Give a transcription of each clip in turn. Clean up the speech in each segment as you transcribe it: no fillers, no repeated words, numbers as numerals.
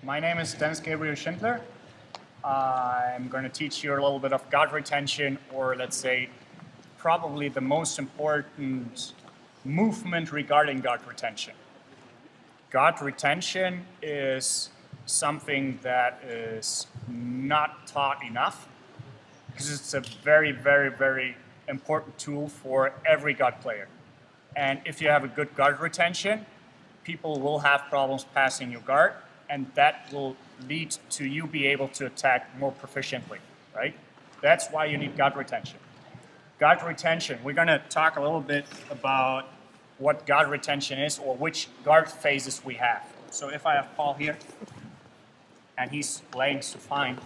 My name is Gabriel Schindler. I'm going to teach you a little bit of guard retention, or let's say probably the most important movement regarding guard retention. Guard retention is something that is not taught enough because it's a very, very, very important tool for every guard player. And if you have a good guard retention, people will have problems passing your guard, and that will lead to you be able to attack more proficiently, right? That's why you need guard retention. Guard retention, we're going to talk a little bit about what guard retention is or which guard phases we have. So if I have Paul here, and he's laying supine,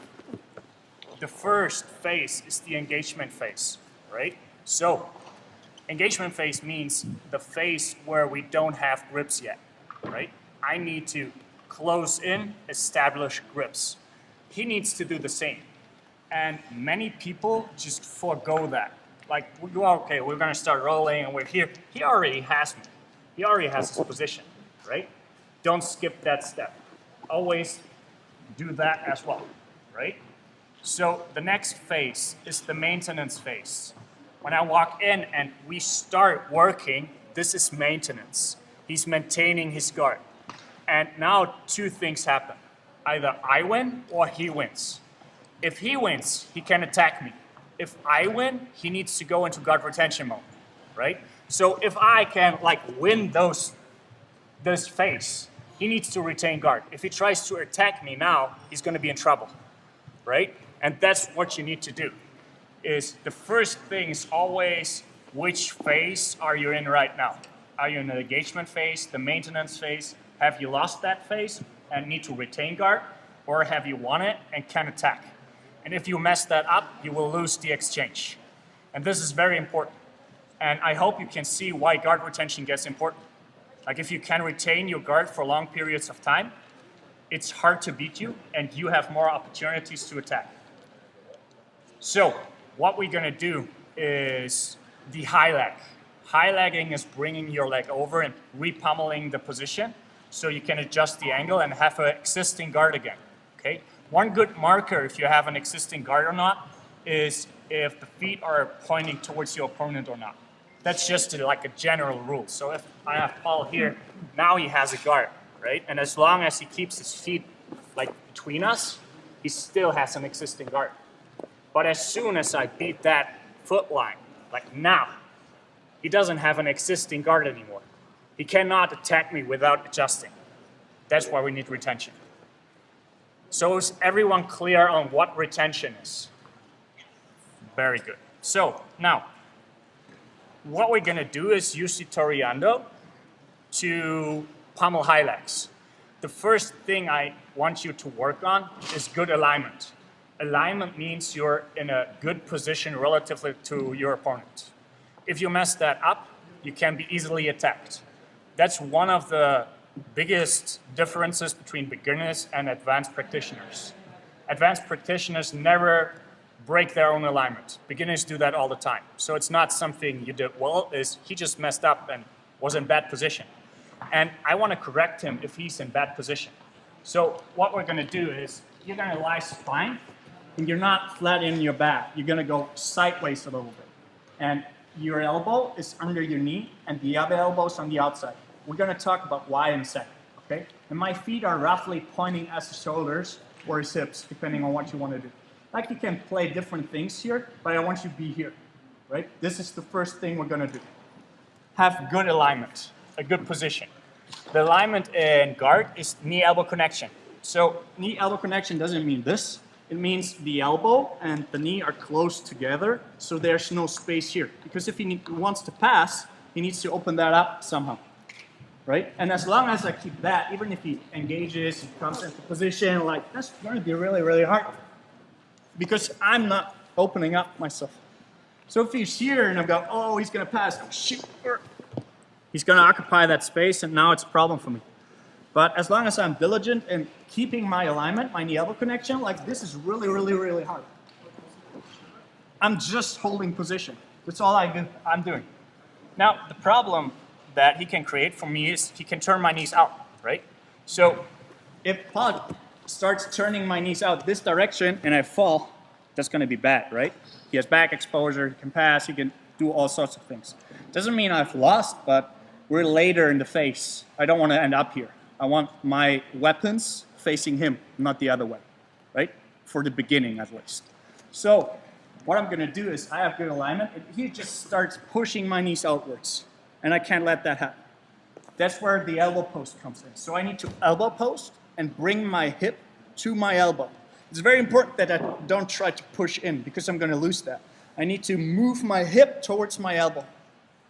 the first phase is the engagement phase, right? So engagement phase means the phase where we don't have grips yet, right? I need to close in, establish grips. He needs to do the same. And many people just forego that. Like, we go, okay, we're gonna start rolling and we're here. He already has me. He already has his position, right? Don't skip that step. Always do that as well, right? So the next phase is the maintenance phase. When I walk in and we start working, this is maintenance. He's maintaining his guard. And now two things happen. Either I win or he wins. If he wins, he can attack me. If I win, he needs to go into guard retention mode, right? So if I can win this phase, he needs to retain guard. If he tries to attack me now, he's gonna be in trouble, right? And that's what you need to do. Is the first thing is always which phase are you in right now? Are you in the engagement phase, the maintenance phase? Have you lost that phase and need to retain guard? Or have you won it and can attack? And if you mess that up, you will lose the exchange. And this is very important. And I hope you can see why guard retention gets important. Like, if you can retain your guard for long periods of time, it's hard to beat you and you have more opportunities to attack. So what we're gonna do is the high leg. High legging is bringing your leg over and repummeling the position so you can adjust the angle and have an existing guard again, okay? One good marker if you have an existing guard or not is if the feet are pointing towards your opponent or not. That's just like a general rule. So if I have Paul here, now he has a guard, right? And as long as he keeps his feet between us, he still has an existing guard. But as soon as I beat that foot line, like now, he doesn't have an existing guard anymore. He cannot attack me without adjusting. That's why we need retention. So is everyone clear on what retention is? Very good. So now, what we're gonna do is use the Toreando to pummel high legs. The first thing I want you to work on is good alignment. Alignment means you're in a good position relatively to your opponent. If you mess that up, you can be easily attacked. That's one of the biggest differences between beginners and advanced practitioners. Advanced practitioners never break their own alignment. Beginners do that all the time. So it's not something you did well, he just messed up and was in bad position. And I want to correct him if he's in bad position. So what we're going to do is you're going to lie supine, and you're not flat in your back. You're going to go sideways a little bit. And your elbow is under your knee, and the other elbow is on the outside. We're going to talk about why in a second, okay? And my feet are roughly pointing at the shoulders or his hips, depending on what you want to do. Like, you can play different things here, but I want you to be here, right? This is the first thing we're going to do. Have good alignment, a good position. The alignment in guard is knee-elbow connection. So knee-elbow connection doesn't mean this. It means the elbow and the knee are close together, so there's no space here. Because if he wants to pass, he needs to open that up somehow, right? And as long as I keep that, even if he engages, he comes into position, that's going to be really, really hard. Because I'm not opening up myself. So if he's here and I've got, oh, he's going to pass, oh, shoot. He's going to occupy that space, and now it's a problem for me. But as long as I'm diligent in keeping my alignment, my knee-elbow connection, this is really, really, really hard. I'm just holding position. That's all I'm doing. Now, the problem that he can create for me is he can turn my knees out, right? So if Paul starts turning my knees out this direction and I fall, that's going to be bad, right? He has back exposure, he can pass, he can do all sorts of things. Doesn't mean I've lost, but we're later in the phase. I don't want to end up here. I want my weapons facing him, not the other way, right? For the beginning, at least. So what I'm going to do is I have good alignment, and he just starts pushing my knees outwards, and I can't let that happen. That's where the elbow post comes in. So I need to elbow post and bring my hip to my elbow. It's very important that I don't try to push in because I'm going to lose that. I need to move my hip towards my elbow.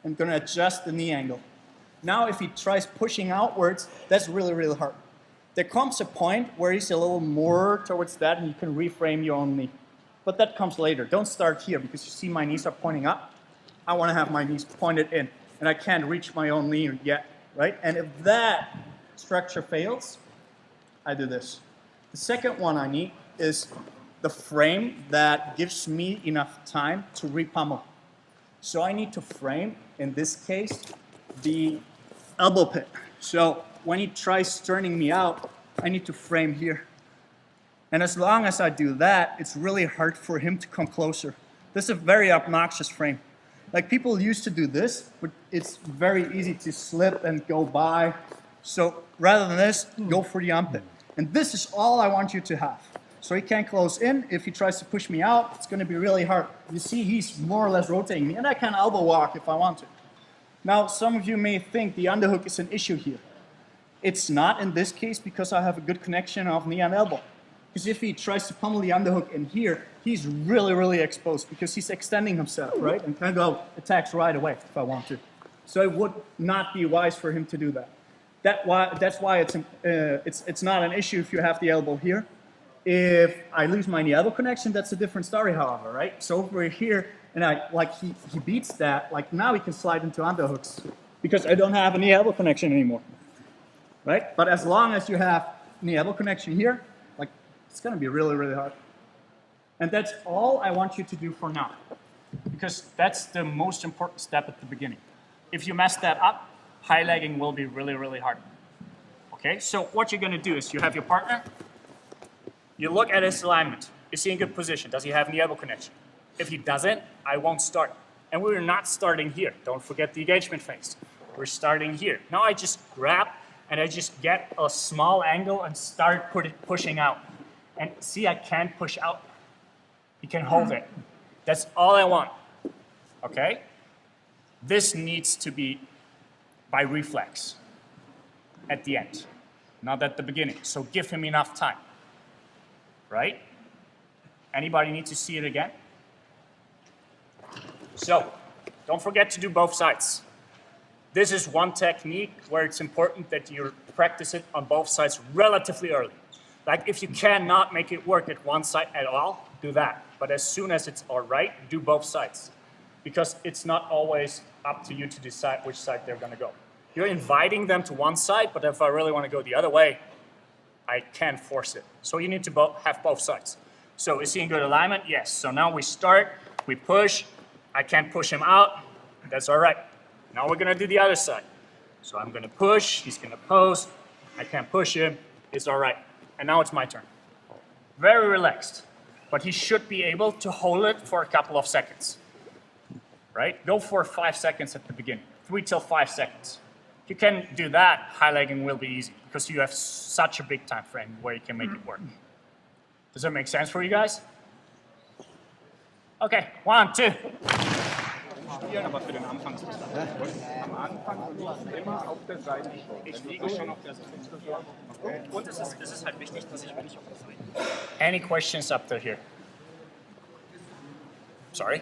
I'm going to adjust the knee angle. Now if he tries pushing outwards, that's really, really hard. There comes a point where he's a little more towards that and you can reframe your own knee. But that comes later. Don't start here because you see my knees are pointing up. I want to have my knees pointed in and I can't reach my own knee yet, right? And if that structure fails, I do this. The second one I need is the frame that gives me enough time to repummel. So I need to frame, in this case, the elbow pit. So when he tries turning me out, I need to frame here. And as long as I do that, it's really hard for him to come closer. This is a very obnoxious frame. Like people used to do this, but it's very easy to slip and go by. So rather than this, go for the armpit. And this is all I want you to have. So he can't close in. If he tries to push me out, it's going to be really hard. You see, he's more or less rotating me, and I can elbow walk if I want to. Now, some of you may think the underhook is an issue here. It's not in this case because I have a good connection of knee and elbow. Because if he tries to pummel the underhook in here, he's really, really exposed because he's extending himself, right? And can go attacks right away if I want to. So it would not be wise for him to do that. That's why it's not an issue if you have the elbow here. If I lose my knee elbow connection, that's a different story, however, right? So over here, and he beats that, like now he can slide into underhooks because I don't have a knee elbow connection anymore, right? But as long as you have knee elbow connection here, like it's gonna be really, really hard. And that's all I want you to do for now, because that's the most important step at the beginning. If you mess that up, high legging will be really, really hard. Okay, so what you're gonna do is you have your partner, you look at his alignment. Is he in good position? Does he have knee elbow connection? If he doesn't, I won't start. And we're not starting here. Don't forget the engagement phase. We're starting here. Now I just grab and I just get a small angle and start pushing out. And see, I can't push out. You can hold it. That's all I want. Okay? This needs to be by reflex at the end, not at the beginning. So give him enough time. Right? Anybody need to see it again? So, don't forget to do both sides. This is one technique where it's important that you practice it on both sides relatively early. Like if you cannot make it work at one side at all, do that. But as soon as it's all right, do both sides. Because it's not always up to you to decide which side they're going to go. You're inviting them to one side, but if I really want to go the other way, I can't force it. So you need to have both sides. So is he in good alignment? Yes. So now we start, we push. I can't push him out. That's all right. Now we're going to do the other side. So I'm going to push. He's going to post. I can't push him. It's all right. And now it's my turn. Very relaxed. But he should be able to hold it for a couple of seconds. Right? Go for 5 seconds at the beginning. 3 till 5 seconds. If you can do that, high legging will be easy because you have such a big time frame where you can make it work. Does that make sense for you guys? Okay, 1, 2. Aber für den Anfang ist das am Anfang immer auf der Seite. Ich liege schon auf der Seite. Und es ist halt wichtig, dass ich nicht auf der Seite. Any questions up there here? Sorry?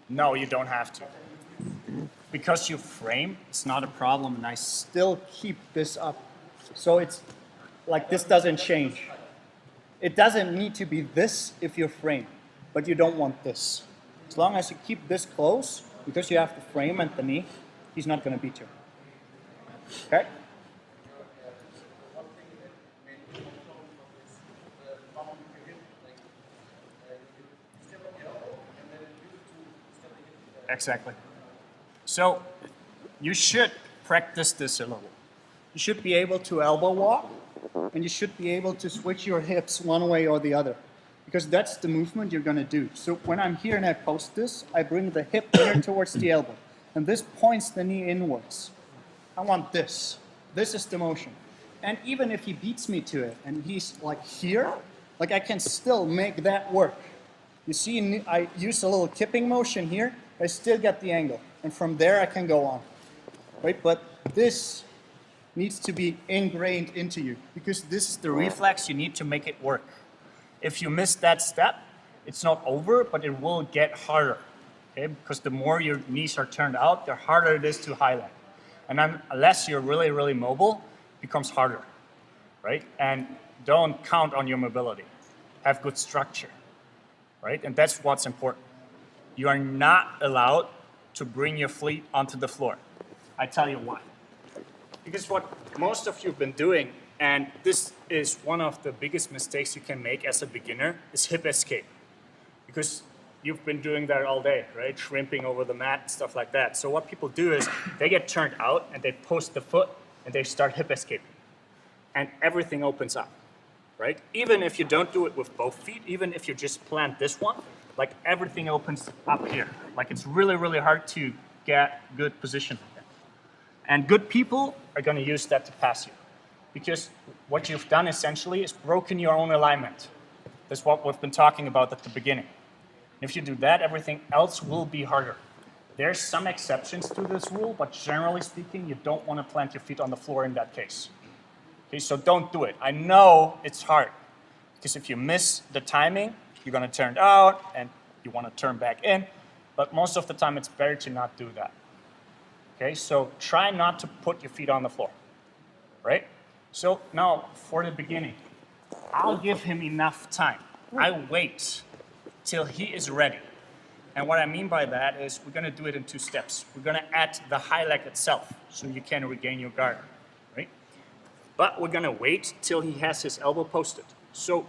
No, you don't have to. Because you frame, it's not a problem, and I still keep this up. So it's like this doesn't change. It doesn't need to be this if you frame, but you don't want this. As long as you keep this close, because you have the frame and the knee, he's not going to beat you. Okay? Exactly. So you should practice this a little. You should be able to elbow walk, and you should be able to switch your hips one way or the other, because that's the movement you're going to do. So when I'm here and I post this, I bring the hip here towards the elbow, and this points the knee inwards. I want this. This is the motion. And even if he beats me to it, and he's like here, like I can still make that work. You see, I use a little kipping motion here, I still get the angle. And from there I can go on, right? But this needs to be ingrained into you, because this is the reflex you need to make it work. If you miss that step, it's not over, but it will get harder, okay? Because the more your knees are turned out, the harder it is to highlight. And then, unless you're really, really mobile, it becomes harder, right? And don't count on your mobility. Have good structure, right? And that's what's important. You are not allowed to bring your feet onto the floor. I tell you why. Because what most of you have been doing, and this is one of the biggest mistakes you can make as a beginner, is hip escape. Because you've been doing that all day, right? Shrimping over the mat, stuff like that. So what people do is they get turned out and they post the foot and they start hip escaping. And everything opens up, right? Even if you don't do it with both feet, even if you just plant this one, like everything opens up here. Like it's really, really hard to get good position. And good people are going to use that to pass you. Because what you've done essentially is broken your own alignment. That's what we've been talking about at the beginning. If you do that, everything else will be harder. There's some exceptions to this rule, but generally speaking, you don't want to plant your feet on the floor in that case. Okay, so don't do it. I know it's hard, because if you miss the timing, you're going to turn out and you want to turn back in, but most of the time it's better to not do that. Okay, so try not to put your feet on the floor, right? So now for the beginning, I'll give him enough time. I wait till he is ready. And what I mean by that is we're going to do it in 2 steps. We're going to add the high leg itself so you can regain your guard, right? But we're going to wait till he has his elbow posted. So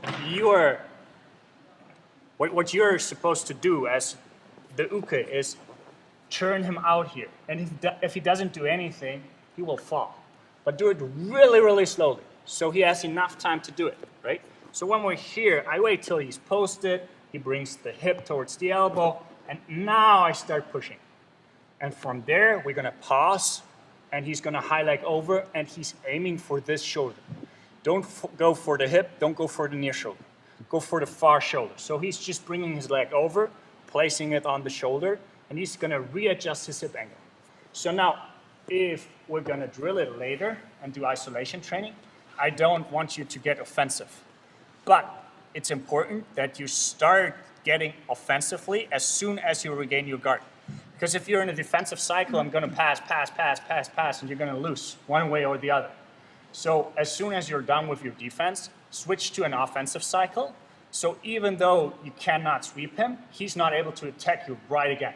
what you're supposed to do as the uke is turn him out here. And if he doesn't do anything, he will fall. But do it really, really slowly so he has enough time to do it, right? So when we're here, I wait till he's posted, he brings the hip towards the elbow, and now I start pushing. And from there, we're gonna pause, and he's gonna high leg over, and he's aiming for this shoulder. Don't go for the hip, don't go for the near shoulder. Go for the far shoulder. So he's just bringing his leg over, placing it on the shoulder, and he's gonna readjust his hip angle. So now, if we're gonna drill it later and do isolation training, I don't want you to get offensive. But it's important that you start getting offensively as soon as you regain your guard. Because if you're in a defensive cycle, I'm gonna pass, and you're gonna lose one way or the other. So as soon as you're done with your defense, switch to an offensive cycle. So even though you cannot sweep him, he's not able to attack you right again,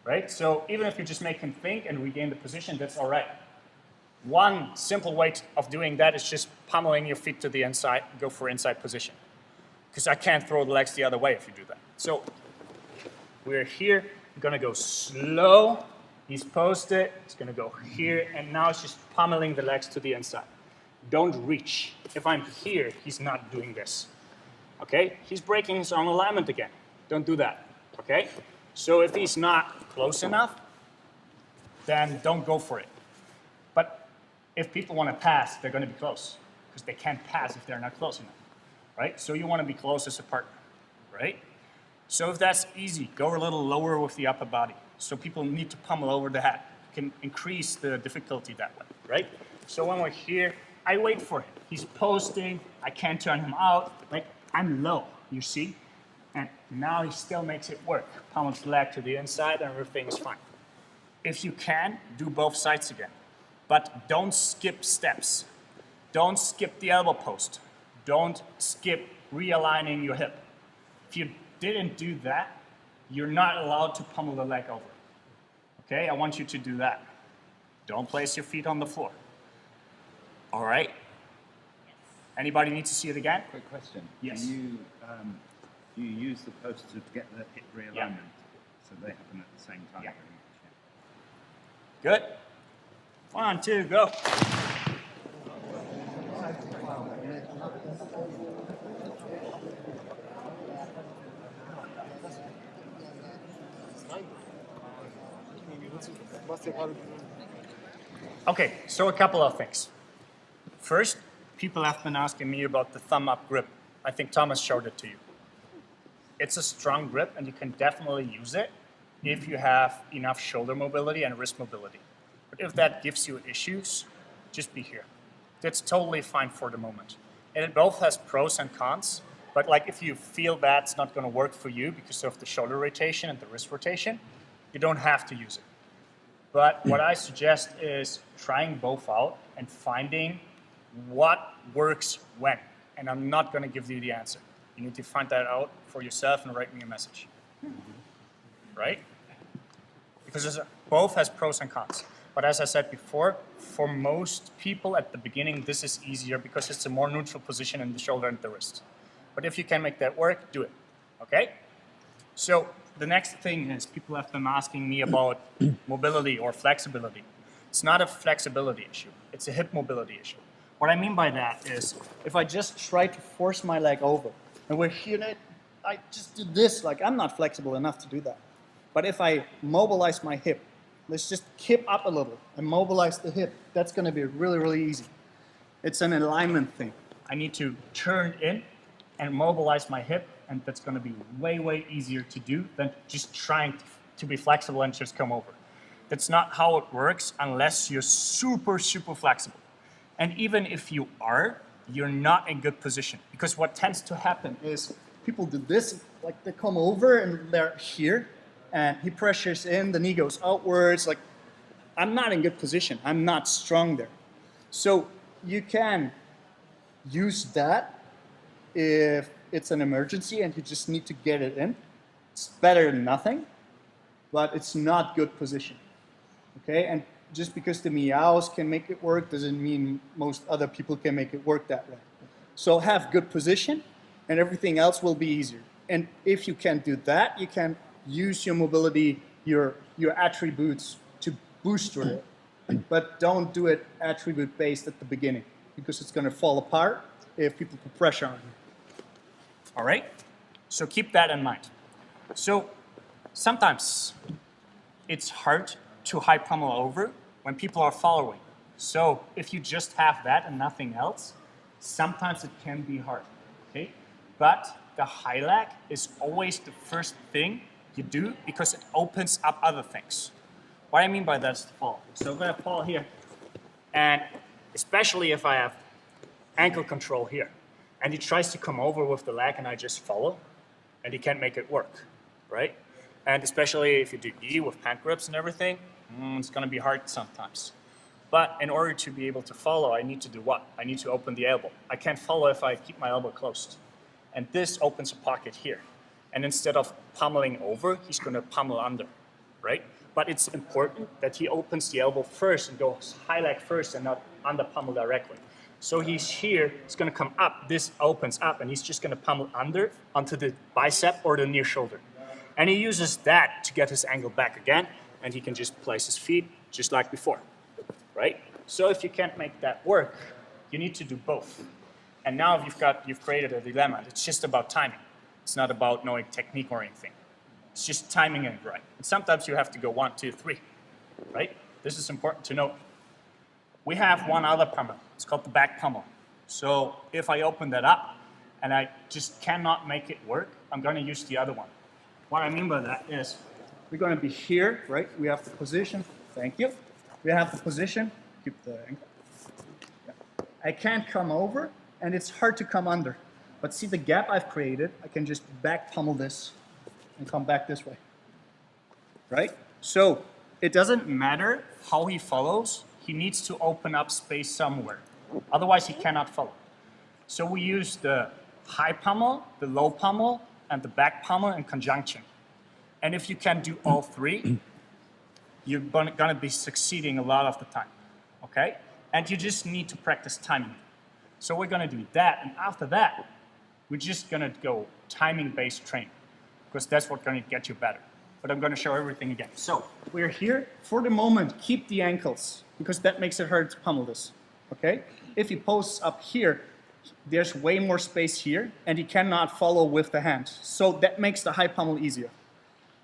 right? So even if you just make him think and regain the position, that's all right. One simple way of doing that is just pummeling your feet to the inside, go for inside position. Because I can't throw the legs the other way if you do that. So we're here, we're gonna go slow, he's posted, it's gonna go here, and now it's just pummeling the legs to the inside. Don't reach. If I'm here, he's not doing this. Okay? He's breaking his own alignment again. Don't do that. Okay? So if he's not close enough, then don't go for it. But if people want to pass, they're going to be close, because they can't pass if they're not close enough, right? So you want to be close as a partner, right? So if that's easy, go a little lower with the upper body. So people need to pummel over the head. You can increase the difficulty that way, right? So when we're here, I wait for him. He's posting, I can't turn him out. Like, I'm low, you see? And now he still makes it work. Pummels the leg to the inside and everything is fine. If you can, do both sides again. But don't skip steps. Don't skip the elbow post. Don't skip realigning your hip. If you didn't do that, you're not allowed to pummel the leg over. Okay, I want you to do that. Don't place your feet on the floor. All right? Anybody need to see it again? Quick question. Yes. Do you use the post to get the hip realignment? Yeah. so they happen at the same time. Yeah. Pretty much. Good. 1, 2, go. Okay, so a couple of things. First, people have been asking me about the thumb up grip. I think Thomas showed it to you. It's a strong grip and you can definitely use it if you have enough shoulder mobility and wrist mobility. But if that gives you issues, just be here. That's totally fine for the moment. And it both has pros and cons, but like if you feel that's not gonna work for you because of the shoulder rotation and the wrist rotation, you don't have to use it. But what I suggest is trying both out and finding what works when. And I'm not going to give you the answer. You need to find that out for yourself and write me a message. Right? Because both has pros and cons. But as I said before, for most people at the beginning, this is easier because it's a more neutral position in the shoulder and the wrist. But if you can make that work, do it. Okay? So the next thing is people have been asking me about mobility or flexibility. It's not a flexibility issue. It's a hip mobility issue. What I mean by that is if I just try to force my leg over and we're here, I just do this, like I'm not flexible enough to do that. But if I mobilize my hip, let's just hip up a little and mobilize the hip, that's going to be really, really easy. It's an alignment thing. I need to turn in and mobilize my hip, and that's going to be way, way easier to do than just trying to be flexible and just come over. That's not how it works unless you're super, super flexible. And even if you are, you're not in good position. Because what tends to happen is people do this, like they come over and they're here, and he pressures in, the knee goes outwards, like I'm not in good position, I'm not strong there. So you can use that if it's an emergency and you just need to get it in. It's better than nothing, but it's not good position. Okay, and just because the meows can make it work doesn't mean most other people can make it work that way. So have good position and everything else will be easier. And if you can do that, you can use your mobility, your attributes to boost your it. But don't do it attribute based at the beginning because it's going to fall apart if people put pressure on you. All right? So keep that in mind. So sometimes it's hard to high pummel over when people are following. So if you just have that and nothing else, sometimes it can be hard, okay? But the high leg is always the first thing you do because it opens up other things. What I mean by that is the fall. So I'm gonna fall here, and especially if I have ankle control here, and he tries to come over with the leg and I just follow, and he can't make it work, right? And especially if you do E with pant grips and everything, it's gonna be hard sometimes. But in order to be able to follow, I need to do what? I need to open the elbow. I can't follow if I keep my elbow closed. And this opens a pocket here. And instead of pummeling over, he's gonna pummel under, right? But it's important that he opens the elbow first and goes high leg first and not under pummel directly. So he's here, it's gonna come up, this opens up, and he's just gonna pummel under onto the bicep or the near shoulder. And he uses that to get his angle back again, and he can just place his feet just like before, right? So if you can't make that work, you need to do both. And now you've created a dilemma. It's just about timing. It's not about knowing technique or anything. It's just timing it right. And sometimes you have to go 1, 2, 3, right? This is important to note. We have one other pummel. It's called the back pummel. So if I open that up and I just cannot make it work, I'm going to use the other one. What I mean by that is we're going to be here, right? We have the position. Thank you. We have the position. Keep the ankle. Yeah. I can't come over, and it's hard to come under. But see the gap I've created? I can just back pummel this and come back this way, right? So it doesn't matter how he follows. He needs to open up space somewhere. Otherwise, he cannot follow. So we use the high pummel, the low pummel, and the back pummel in conjunction. And if you can do all three, you're gonna be succeeding a lot of the time, okay? And you just need to practice timing. So we're gonna do that, and after that, we're just gonna go timing-based training, because that's what's gonna get you better. but I'm going to show everything again. So we're here. For the moment, keep the ankles, because that makes it hard to pummel this, okay? If he posts up here, there's way more space here, and he cannot follow with the hand. So that makes the high pummel easier.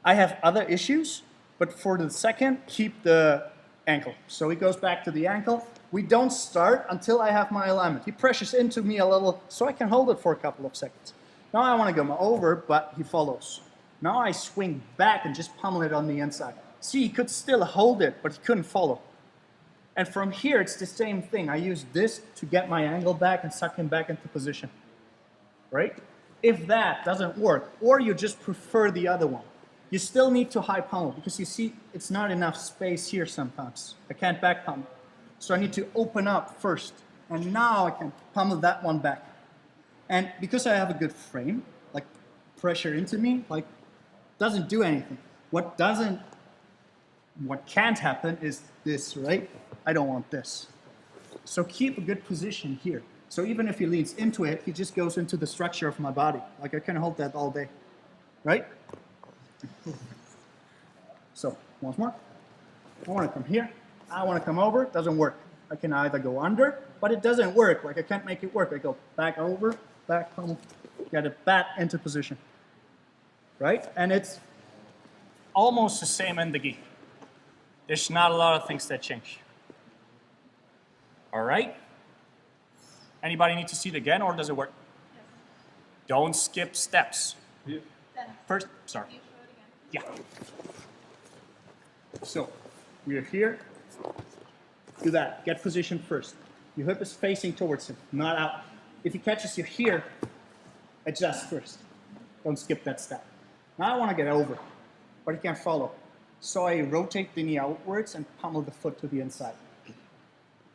I have other issues, but for the second, keep the ankle. So he goes back to the ankle. We don't start until I have my alignment. He pressures into me a little, so I can hold it for a couple of seconds. Now I want to go over, but he follows. Now I swing back and just pummel it on the inside. See, he could still hold it, but he couldn't follow. And from here, it's the same thing. I use this to get my angle back and suck him back into position, right? If that doesn't work, or you just prefer the other one, you still need to high pummel, because you see, it's not enough space here sometimes. I can't back pummel. So I need to open up first, and now I can pummel that one back. And because I have a good frame, like pressure into me, like doesn't do anything. What can't happen is this, right? I don't want this. So keep a good position here. So even if he leans into it, he just goes into the structure of my body. Like I can hold that all day, right? So once more, I want to come here. I want to come over. It doesn't work. I can either go under, but it doesn't work. Like I can't make it work. I go back over, back home, get it back into position, right? And it's Almost the same in the gi. There's not a lot of things that change. All right? Anybody need to see it again, or does it work? Yes. Don't skip steps. Yeah. First, sorry. Yeah. so we are here. Do that. Get position first. Your hip is facing towards him, not out. If he catches you here, adjust first. Don't skip that step. Now I want to get over, but he can't follow. So I rotate the knee outwards and pummel the foot to the inside.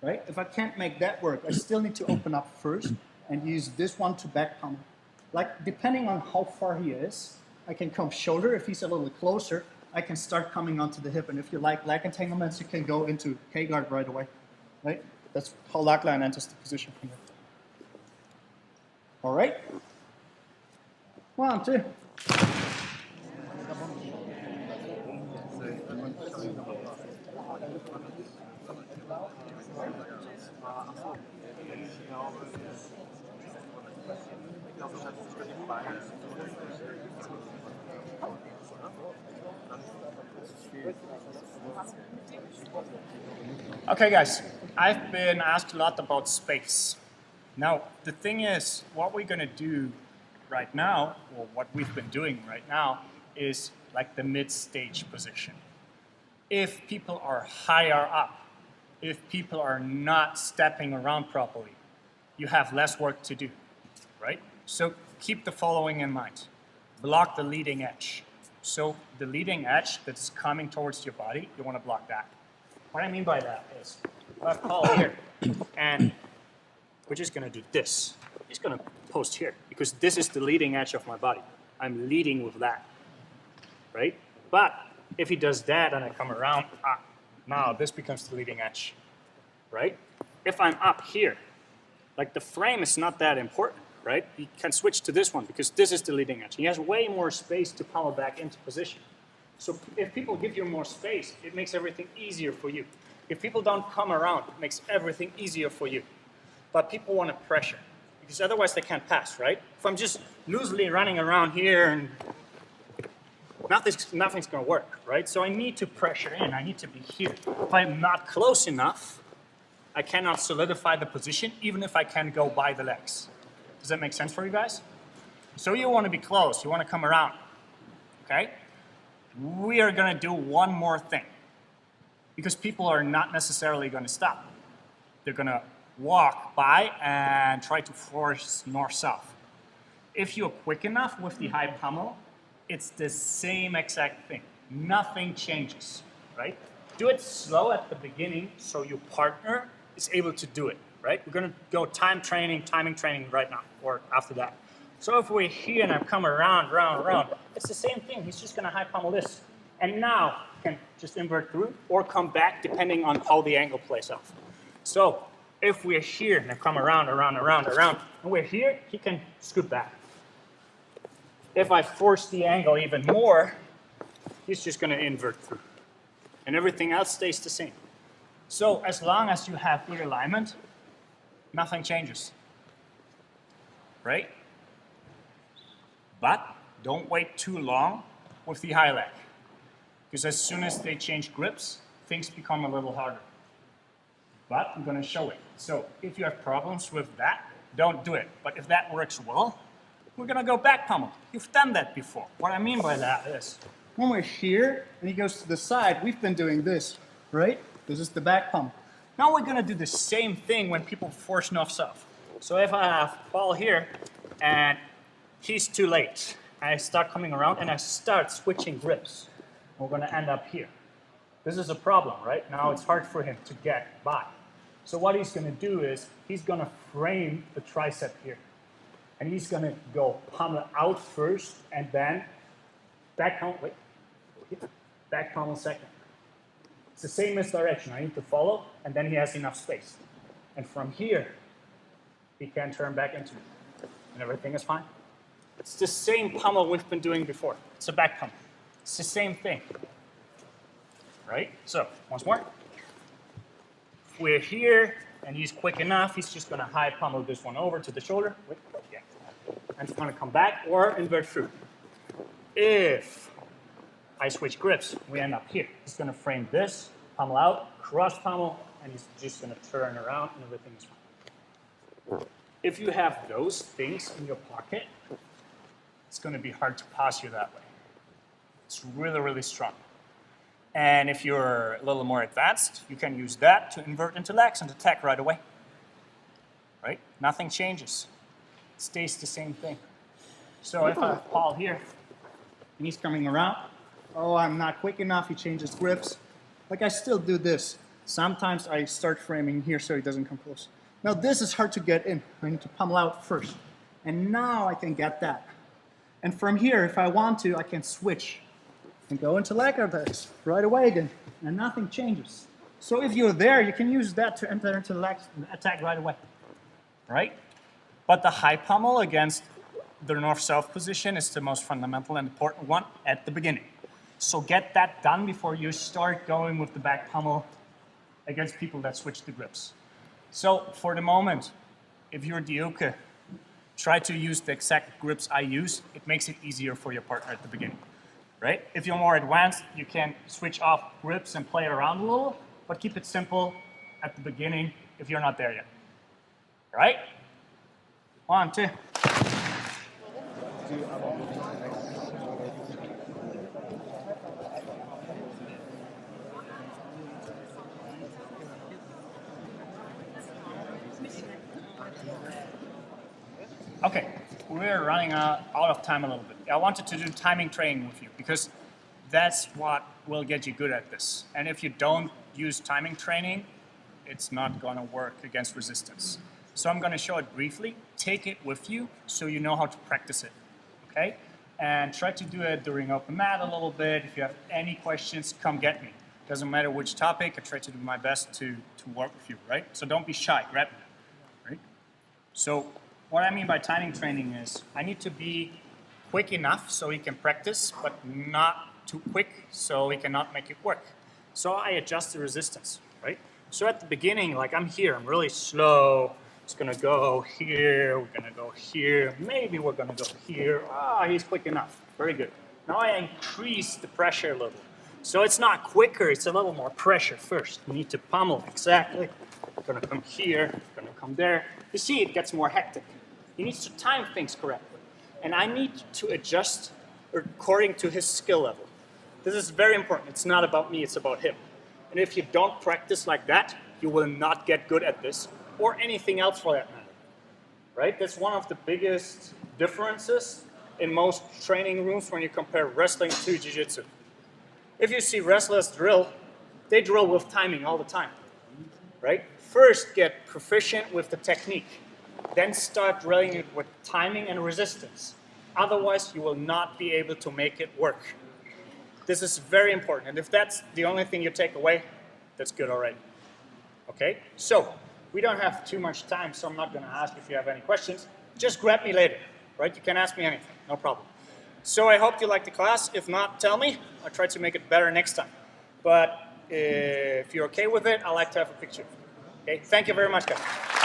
Right? If I can't make that work, I still need to open up first and use this one to back pummel. Like, depending on how far he is, I can come shoulder. If he's a little closer, I can start coming onto the hip. And if you like leg entanglements, you can go into K-guard right away. Right? That's how leg line enters the position from there. All right? 1, 2. Okay, guys, I've been asked a lot about space. Now, the thing is, what we're gonna do right now, or what we've been doing right now, is like the mid-stage position. If people are higher up, if people are not stepping around properly, you have less work to do, right? So keep the following in mind. Block the leading edge. So the leading edge that's coming towards your body, you want to block that. What I mean by that is, I call here, and we're just going to do this. He's going to post here, because this is the leading edge of my body. I'm leading with that, right? But if he does that and I come around, now this becomes the leading edge, right? If I'm up here, like the frame is not that important, right? You can switch to this one because this is the leading edge. He has way more space to power back into position. So if people give you more space, it makes everything easier for you. If people don't come around, it makes everything easier for you. But people want to pressure, because otherwise they can't pass, right? If I'm just loosely running around here, and nothing's going to work, right? So I need to pressure in. I need to be here. If I'm not close enough, I cannot solidify the position, even if I can go by the legs. Does that make sense for you guys? So you want to be close. You want to come around, okay? We are going to do one more thing, because people are not necessarily going to stop. They're going to walk by and try to force north-south. If you're quick enough with the high pommel, it's the same exact thing. Nothing changes, right? Do it slow at the beginning so your partner is able to do it, right? We're going to go timing training right now, or after that. So if we're here and I come around, it's the same thing. He's just going to high pommel this. And now you can just invert through or come back depending on how the angle plays out. So if we're here and I come around, and we're here, he can scoot back. If I force the angle even more, he's just going to invert through. And everything else stays the same. So as long as you have good alignment, nothing changes, right? But don't wait too long with the high leg, because as soon as they change grips, things become a little harder. But I'm going to show it. So if you have problems with that, don't do it. But if that works well, we're going to go back pummel. You've done that before. What I mean by that is, when we're here and he goes to the side, we've been doing this, right? This is the back pummel. Now we're going to do the same thing when people force north south. So if I have ball here and he's too late, I start coming around and I start switching grips. We're going to end up here. This is a problem, right? Now it's hard for him to get by. So what he's going to do is he's going to frame the tricep here. And he's going to go pummel out first and then back pummel, wait, back pummel second. It's the same misdirection. I need to follow, and then he has enough space. And from here, he can turn back into it, and everything is fine. It's the same pummel we've been doing before. It's a back pummel. It's the same thing, right? So, once more. If we're here, and he's quick enough, he's just going to high pummel this one over to the shoulder. Wait, yeah. And it's going to come back or invert through. If I switch grips, we end up here. He's going to frame this, pummel out, cross pummel, and he's just going to turn around and everything is fine. If you have those things in your pocket, it's going to be hard to pass you that way. It's really, really strong. And if you're a little more advanced, you can use that to invert into legs and attack right away. Right? Nothing changes. It stays the same thing. So if I have Paul here, and he's coming around, oh, I'm not quick enough, he changes grips. Like I still do this. Sometimes I start framing here so he doesn't come close. Now this is hard to get in. I need to pummel out first. And now I can get that. And from here, if I want to, I can switch and go into leg attacks right away again. And nothing changes. So if you're there, you can use that to enter into the leg attack right away. Right? But the high pummel against the north-south position is the most fundamental and important one at the beginning. So get that done before you start going with the back pummel against people that switch the grips. So for the moment, if you're Dioke, try to use the exact grips I use. It makes it easier for your partner at the beginning, right? If you're more advanced, you can switch off grips and play around a little, but keep it simple at the beginning if you're not there yet, right? 1, 2. Okay, we're running out of time a little bit. I wanted to do timing training with you because that's what will get you good at this. And if you don't use timing training, it's not going to work against resistance. So I'm going to show it briefly. Take it with you so you know how to practice it. Okay? And try to do it during open mat a little bit. If you have any questions, come get me. Doesn't matter which topic, I try to do my best to work with you, right? So don't be shy, grab me, right? So what I mean by timing training is I need to be quick enough so he can practice, but not too quick so he cannot make it work. So I adjust the resistance, right? So at the beginning, like I'm here, I'm really slow. It's gonna go here, we're gonna go here, maybe we're gonna go here. Ah, he's quick enough, very good. Now I increase the pressure a little. So it's not quicker, it's a little more pressure first. You need to pummel, exactly. It's gonna come here, it's gonna come there. You see, it gets more hectic. He needs to time things correctly. And I need to adjust according to his skill level. This is very important. It's not about me, it's about him. And if you don't practice like that, you will not get good at this or anything else for that matter. Right? That's one of the biggest differences in most training rooms when you compare wrestling to jiu-jitsu. If you see wrestlers drill, they drill with timing all the time. Right? First, get proficient with the technique. Then start drilling it with timing and resistance. Otherwise, you will not be able to make it work. This is very important. And if that's the only thing you take away, that's good already. Okay? So, we don't have too much time, so I'm not going to ask if you have any questions. Just grab me later, right? You can ask me anything, no problem. So I hope you liked the class. If not, tell me. I'll try to make it better next time. But if you're okay with it, I'd like to have a picture. Okay, thank you very much, guys.